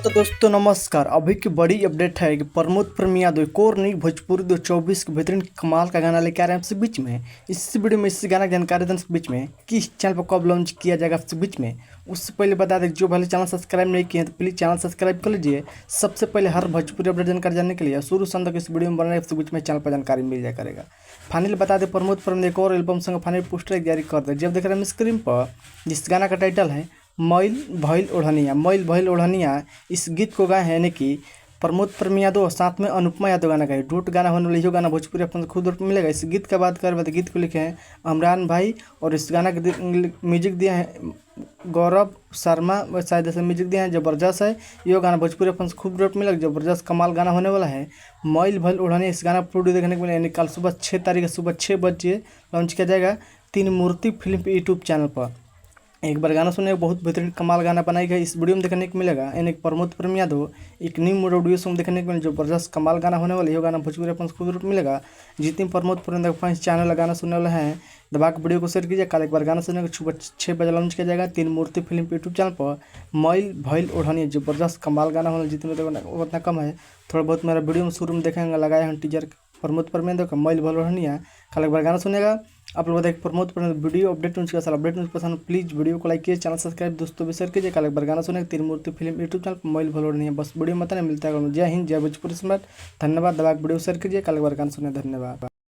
तो दोस्तों नमस्कार। अभी की बड़ी अपडेट है कि प्रमोद प्रेमी यादव एक और नई भोजपुरी 2024 के बेहतरीन कमाल का गाना लेके आ रहे हैं आपसे बीच में। इस वीडियो में इस गाना की जानकारी देने से बीच में किस चैनल पर कब लॉन्च किया जाएगा आपसे बीच में, उससे पहले बता दें जो पहले चैनल सब्सक्राइब नहीं किए हैं तो प्लीज़ चैनल सब्सक्राइब कर लीजिए। सबसे पहले हर भोजपुरी अपडेट जानकारी जानने के लिए शुरू से अंत तक इस वीडियो में बना रहे आपसे बीच में चैनल पर जानकारी मिल जाए करेगा। फाइनली बता दें प्रमोद प्रेमी ने एक और एल्बम संग फाइनल पोस्टर जारी कर दिया। जब देख रहे हैं स्क्रीन पर जिस गाना का टाइटल है मैल भइल ओढ़निया, मैल भइल ओढ़निया, इस गीत को गाए हैं यानी कि प्रमोद प्रेमी यादव साथ में अनुपमा यादव गाना गाए। डूट गाना होने वाला यो गाना भोजपुरी अपन खुद पर मिलेगा। इस गीत का बात करें तो गीत को लिखे हैं अमरान भाई और इस गाना के म्यूजिक दिया है गौरव शर्मा, शायद ऐसे म्यूजिक दिया है। ज़बरदस्त है यो गाना भोजपुरी अपन खूब पर मिलेगा। ज़बरदस्त कमाल गाना होने वाला है मैल भइल ओढ़निया। इस गाना प्रोड्यूस देखने को मिलेगा यानी कल सुबह 6 तारीख सुबह 6 बजे लॉन्च किया जाएगा तीन मूर्ति फिल्म पे यूट्यूब चैनल पर। एक बार गाना सुने बहुत बेहतरीन कमाल गाना बनाई गई इस वीडियो में देखने को मिलेगा। यानी प्रमोद प्रेमी यादव एक न्यू ऑडियो सॉन्ग देखने को मिलेगा। जबरदस्त कमाल गाना होने वाला है। ये गाना भोजपुरी अपन खुद रूप मिलेगा। जितने प्रमोद प्रेमी फैंस चैनल गाना सुनने वाले हैं दबा के वीडियो को शेयर कीजिए। कल एक बार गाना सुनने को सुबह 6 बजे लॉन्च किया जाएगा तीन मूर्ति फिल्म यूट्यूब चैनल पर। मैल भइल ओढ़निया जबरदस्त कमाल गाना होने जितने उतना कम है। थोड़ा बहुत मेरा वीडियो में शुरू में देखेंगे लगाया हम टीजर प्रमोद प्रेमी यादव का मैल भइल ओढ़निया। कल एक बार गाना सुनेगा आप लोग बताइए प्रमोद प्रेमी वीडियो अपडेट न्यूज़ का साल अपडेट न्यूज़ पसंद प्लीज़ वीडियो को लाइक कीजिए, चैनल सब्सक्राइब दोस्तों भी शेयर कीजिए। कल एक बार गाना सुने तीन मूर्ति फिल्म यूट्यूब चैनल पर मैल भइल ओढ़निया। बस वीडियो मत नहीं मिलता है। जय हिंद जय भोजपुरी सम्राट। धन्यवाद। दबा वीडियो शेयर कीजिए। कल एक बार गाना सुने। धन्यवाद।